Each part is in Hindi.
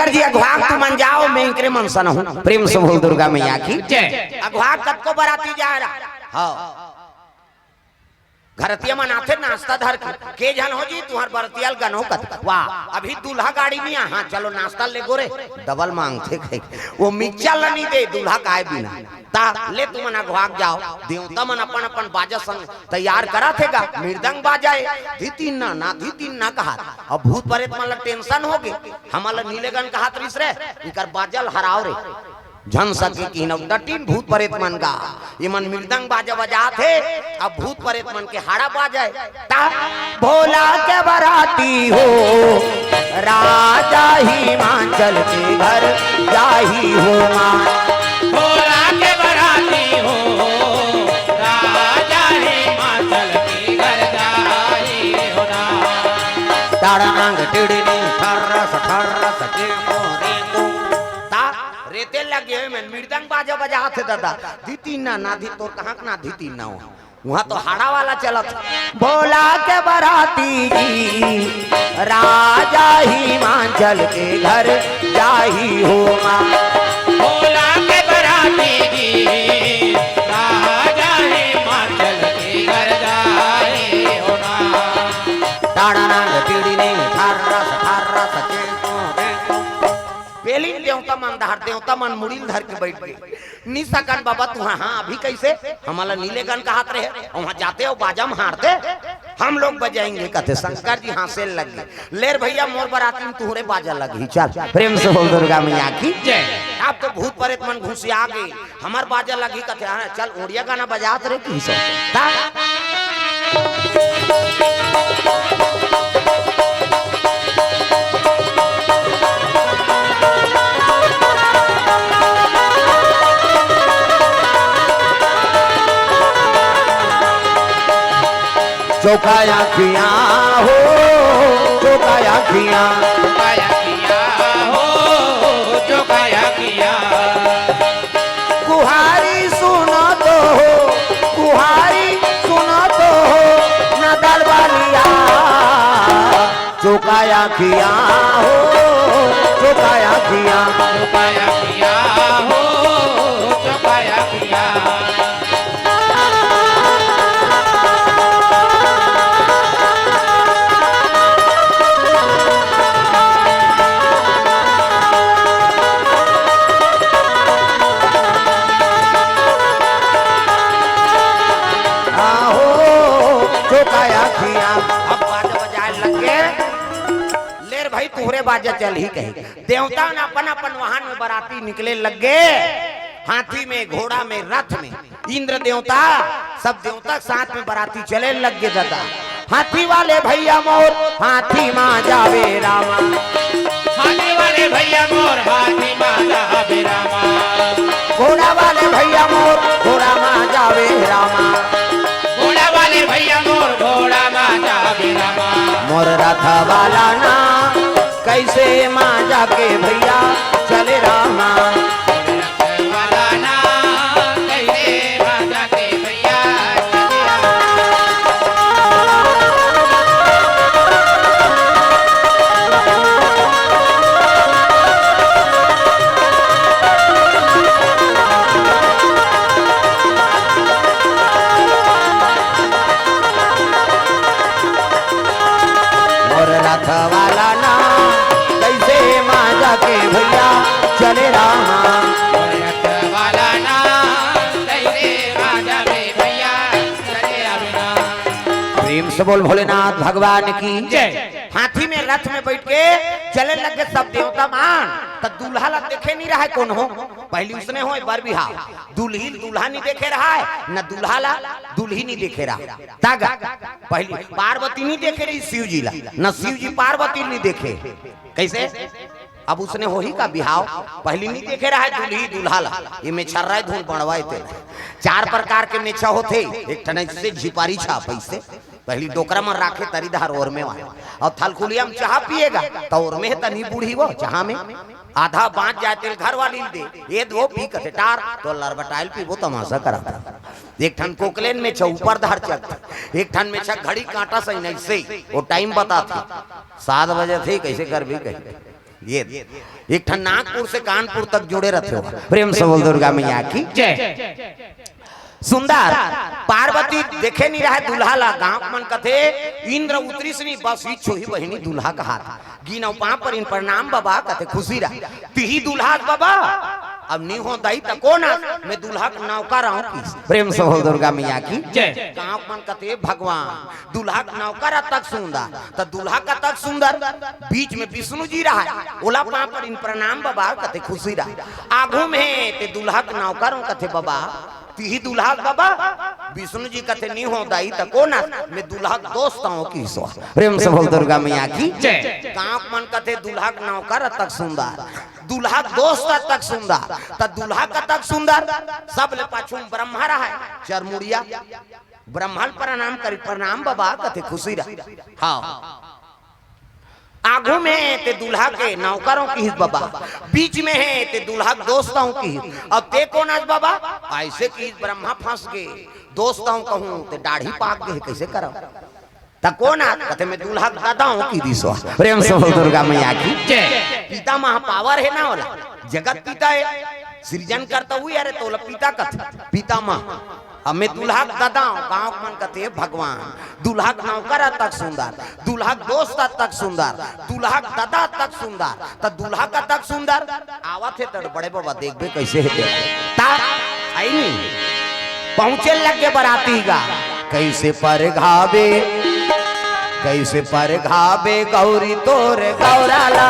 शंकर जी अघवाग तू मन जाओ मैं इनके मनसन हूँ प्रेम से बोल दुर्गा मैया की अघवाग कब को बराती जा रहा हाँ घरतिया मनाथे नाश्ता धर के जन हो जी तुहार बरतियाल गनो कत वाह अभी दूल्हा गाड़ी में हाँ चलो नाश्ता ले गोरे डबल मांगते थे वो मिर्चा नहीं दे दूल्हा काहे बिना ता ले तू मना घाग जाओ देवता मन अपन अपन बाजा संग तैयार करा थेगा मृदंग बाजाए धीतीन ना धीतीन ना कहा अब भूत प्रेत मन टेंशन हो गए हमारा नीलेगन कहा त्रिस रे इकर बाजल हराव रे झन सके की नटीन भूत प्रेत मन का ये मन मृदंग बाजा बजा थे अब भूत प्रेत मन के हाड़ा बाजाए ता भोला के बराती हो राजा हिमाचल के घर जाही हो मान भोला के बराती हो राजा हिमाचल के घर जाही हो ना ताड़ांग टिड़नी ठर्रस के मोरे को ता रेते लगे में मृदंग बाजा बजा थे दादा धीती ना धी तो कहाँ ना धीती ना हो वहाँ तो हाड़ा वाला चलत भोला के बराती जी राजा हिमाचल के घर जाही हो माँ भोला के बराती जी राजा हिमाचल के घर जाही हो ना ताड़ांग टिड़नी ठर्रस के पेली देवता मन धार देवता मन मुड़ील धर के बैठ गए निशाकन बाबा तू हाँ अभी कैसे हमारा नीलेगन का हाथ रहे वहाँ जाते हो बाजा में हारते हम लोग बजाएंगे कहते शंकर जी हासे लग गए लेर भैया मोर बराती में तुहरे बाजा लगी चल प्रेम से बोल दुर्गा मैया की जय आप तो भूत प्रेत मन घुसी आ गए हमार बाजा लगी कहते हाँ चल ओडिया गाना बजाते रहे की चौकाया खिया हो चौकाया खिया हो चौकाया किया कुहारी सुनो तो हो कुहारी सुनो तो हो न दरबारिया चौकाया खिया हो चौकाया खिया चौकाया किया हो चौकाया किया तुहरे बाजा चल ही कहे देवता न अपन अपन वाहन में बराती निकले लगे हाथी में घोड़ा में रथ में इंद्र देवता सब देवता साथ में बराती चले लग गए दादा हाथी वाले भैया मोर हाथी माँ जावे रामा हाथी वाले भैया मोर हाथी माँ जावे रामा घोड़ा वाले भैया मोर घोड़ा माँ जावे रामा घोड़ा वाले भैया मोर घोड़ा माँ जावे रामा मोर रथ वाला ना कैसे माँ जाके भैया चले रामा वाला ना कैसे माँ जाके भैया मोर रथ वाला ना कैसे माँ जाके भैया चले रामा वाला ना कैसे माँ जाके भैया चले रामा प्रेम से बोल भोलेनाथ भगवान की जय हाथी में रथ में बैठ के चले लगे सब देवता मान तो दूल्हा ला देखे नहीं रहा है कौन हो पहली उसने हो बर बिहा दूल्ही दूल्हा नहीं देखे रहा है न दूल्हा ला दूल्ही नहीं देखे रहा तागा पहली पार्वती नहीं देखे रही शिव जी ला न शिव जी पार्वती नहीं देखे कैसे अब उसने हो ही का बिहाव पहली नहीं देखे रहा है दूल्ही दूल्हा ला ये में छर्रा धूल बढ़वाए थे चार प्रकार के मेछा होते एक ठन से झिपारी छाप ऐसे पहली डोकरा में राखे तरीधार और में और थलकुलिया में चाह पिएगा तो और में तनी बूढ़ी वो चाह में आधा बांट जाए तेल घर वाली दे ये दो पी कथे टार तो लरबटाइल पी वो तमाशा करा एक ठन कोकलेन में छ ऊपर धार चक एक ठन में छ घड़ी कांटा सही नहीं से वो टाइम बता था 7 बजे थे कैसे कर भी कही ये एक ठन नागपुर से कानपुर तक जुड़े रहते हो। प्रेम से बोल दुर्गा मैया की जय। सुंदर पार्वती देखे नहीं रहा दूल्हा ला गांव मन कथे इंद्र उतरी से नहीं बस ही छोही बहिनी दूल्हा का हाथ गिनौ पा पर इन प्रणाम बाबा कथे खुशी रहा तिही दूल्हा बाबा अब नहीं हो दाई त कोना मैं दूल्हा का नौकर हूं की। प्रेम से बोल दुर्गा मैया की जय। गांव मन कथे भगवान दूल्हा का नौकर तक सुंदर त दूल्हा का तक सुंदर बीच में विष्णु जी रहा ओला पा पर इन प्रणाम बाबा कथे खुशी रहा आगू में ते दूल्हा का नौकर हूं कथे बाबा तिही दूल्हा बाबा विष्णु जी कथे नहीं हो दाई त कोना मैं दूल्हा दोस्त हूं की सो। प्रेम से बोल दुर्गा मैया की जय। गांव मन कथे दूल्हा का नौकर तक सुंदर दूल्हा दोस्त तक सुंदर त दूल्हा का तक सुंदर सब ले पाछू ब्रह्मा रहा है चरमुड़िया ब्रह्मा प्रणाम करी प्रणाम बाबा कथे खुशी रहा हाँ आगू में ते दूल्हा के नौकरों की हित बाबा बीच में है ते दूल्हा दोस्तों की हित अब ते कौन आज बाबा ऐसे की ब्रह्मा फंस गए दोस्तों कहूं ते दाढ़ी पाक गए कैसे करो त कौन आज कहते मैं दूल्हा दादाओं की दिशा। प्रेम से बोल दुर्गा मैया की जय। पिता महापावर है ना वाला जगत पिता है सृजन करता हुई अरे तो पिता कथ पिता माँ हमें दूल्हा दादा गांव मन कथे भगवान दूल्हा नौकर तक सुंदर दूल्हा दोस्त तक सुंदर दूल्हा दादा तक सुंदर त दूल्हा का तक सुंदर आवत है तो बड़े बाबा देखबे कैसे है ता आई नहीं पहुंचे लगे बराती गा कैसे पर घावे गौरी तोर गौराला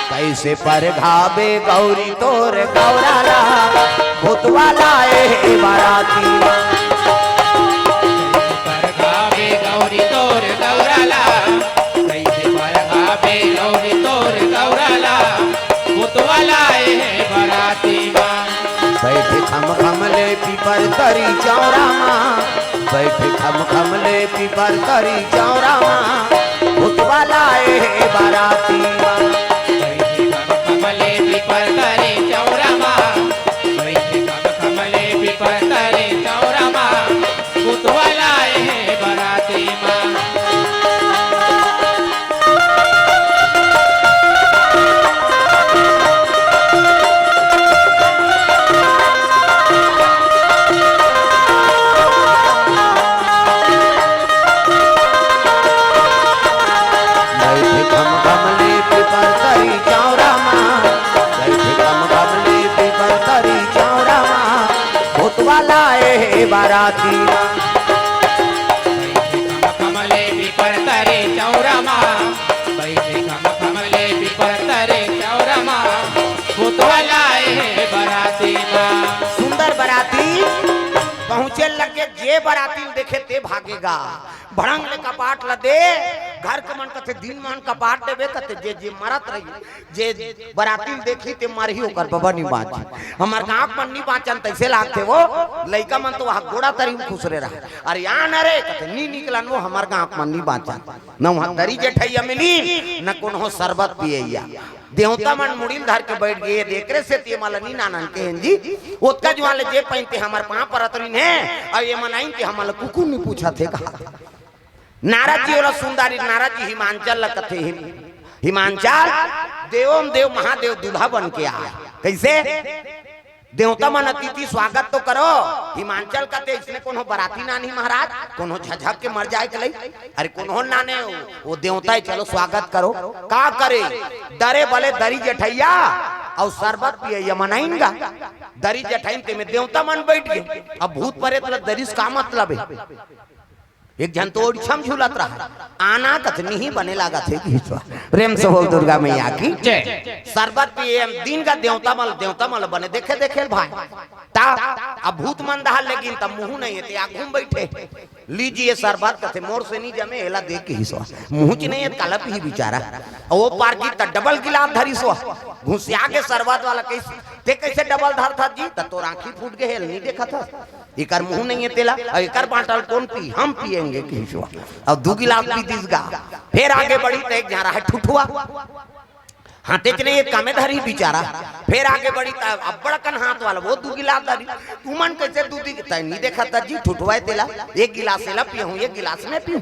कैसे पर घावे गौरी तोर गौराला भूतवा लाए बाराती पर घावे गौरी तोर गौराला कैसे पर घावे गौरी तोर गौराला भूतवा लाए हैं बाराती माँ बैठे खम खमले पीपर तरी चौरा माँ बैठे खम खमले पीपर तरी चौरा माँ भूतवा लाए बाराती माँ कमले पीपर तरे चौरा माँ वैसे कमले पीपर तरे चौरा माँ भूतवा लाए हैं बाराती माँ बाराती कमले पीपर तरे चौरा माँ वैसे कमले पीपर तरे चौरा माँ भूतवा लाए हैं बाराती माँ। सुंदर बराती पहुंचे लगे जे बराती देखे ते भागेगा भड़ंग ले कपाट ल दे घर के मन कथे दिन मन कपाट देवे कथे जे जे मरत रही जे बराती देखी ते मरही ओकर बाबा नहीं बाची हमार गांव मन नहीं बाचन तैसे लागते वो लइका मन तो वहां गोड़ा तरी खुश रे रहा अरे या न रे कथे नी निकलन वो हमार गांव मन नहीं बाचन न वहां दरी जेठैया मिली न कोनो शरबत पियैया देवता मन मुड़िल धर के बैठ गए देखरे से ते मालनी नानन के जी ओतका जवान ले जे पहनते हमार पांव पर अतरिन है और ये मनाइन के हमार कुकु नहीं पूछा थे कहा नारद जी वाला सुंदरी नारद जी हिमांचल कथे हिमांचल देवम देव महादेव दूल्हा बन के आया कैसे देवता मन अतिथि स्वागत तो करो हिमांचल कते इसने कोनो बराती नानी महाराज कोनो झझक के मर जाए के लई अरे कोनो नाने वो देवता चलो स्वागत करो का करे डरे भले दरी जेठैया और शरबत पिए मनाइनगा दरी जेठाइन ते में देवता मन बैठ गए अब भूत प्रेत दरिस का मतलब है एक जन तो छम झूलत रहा आना कथनी ही बने लगा थे कि प्रेम से बोल दुर्गा मैया की जय। शरबत पिए दिन का देवता मल बने देखे देखे भाई ता अब भूत मन दहा लेकिन तब मुंह नहीं है आ घूम बैठे लीजिए शरबत कथे मोर से नहीं जमे एला देख के ही सो मुंह च नहीं है कलप ही बेचारा वो पार की त डबल गिलास धरी सो घुसिया के शरबत वाला कैसे ते कैसे डबल धर था जी त तो आंखी फूट गए नहीं देखा था इकर मुंह नहीं है तेला इकर बाटल कौन पी हम पिएंगे किशुआ और दो गिलास पी दिसगा फिर आगे बढ़ी तो एक जा रहा है ठुठुआ हाथे च नहीं कामे धरी बेचारा फिर आगे बढ़ी अब बड़कन हाथ वाला वो दो गिलास धरी तू मन कैसे दूधी नहीं देखा था जी ठुठुआ तेला एक गिलास एला पिए हूं एक गिलास में पीऊं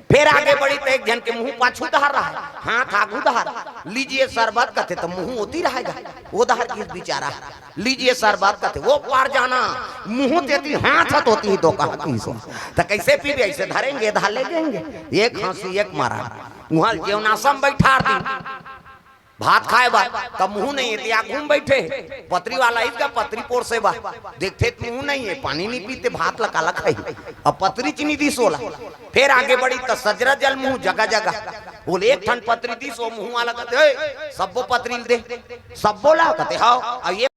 फिर आगे बढ़ी तो एक जन के मुंह पाछू दहार रहा है, हाथ आगू दहार, लीजिए शरबत कहते तो मुंह होती रहेगा, वो दहार किस बेचारा, लीजिए शरबत कहते वो पार जाना, मुंह देती हाथ हाथ होती ही तो कहा तो कैसे पीबे, ऐसे धरेंगे धार ले जाएंगे, एक हंसी एक मारा वहां जेवनासम बैठा दी भात खाए बा तब मुंह नहीं है या घूम बैठे पतरी वाला इसका पतरी पोर से बा देखते मुंह नहीं है, पानी नहीं पीते, भात लकाला खाई अब पतरी चीनी दी सोला। फिर आगे बढ़ी तो सजरा जल मुंह जगह जगह बोले एक ठन पतरी दी सो मुंह वाला कहते सबो पतरी दे, सब बोला कहते हाँ ये